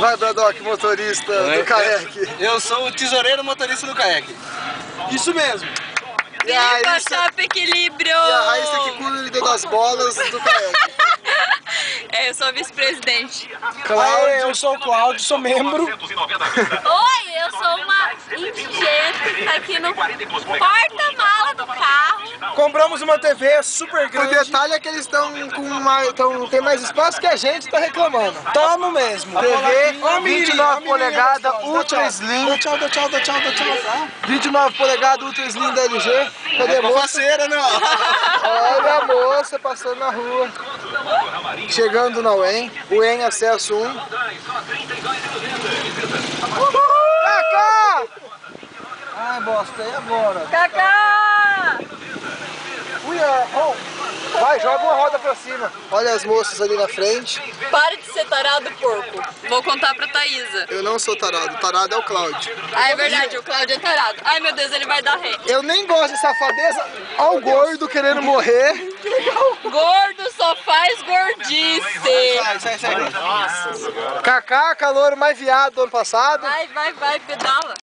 Vai, Bradock, motorista do kayak. Eu sou o tesoureiro motorista do kayak. Isso mesmo. E a Viva Raíssa, Shop Equilíbrio! e a Raíssa que cuida das bolas do kayak. É, eu sou vice-presidente. Cláudio, Eu sou o Cláudio, sou membro. Oi, eu sou uma indigente que tá aqui no porta-mala do carro. Compramos uma TV super o grande. detalhe é que eles estão com tem mais espaço que a gente tá reclamando. Tamo mesmo. TV Ó, 29 polegadas, Ultra Slim. Tchau. 29 polegadas, Ultra Slim da LG. Cadê a moça? Faceira, não. Olha a moça passando na rua. Chegando na UEM. UEM acesso 1. Cacá! Ai, bosta, e agora? Cacá! We are home. Vai, joga uma roda pra cima. Olha as moças ali na frente. Pare de ser tarado, porco. Vou contar pra Thaísa. Eu não sou tarado. Tarado é o Cláudio. Ah, é verdade, o Cláudio é tarado. Ai, meu Deus, ele vai dar ré. Eu nem gosto de safadeza. Olha o gordo querendo morrer. Gordo só faz gordice. Sai. Cacá, calor mais viado do ano passado. Vai, pedala.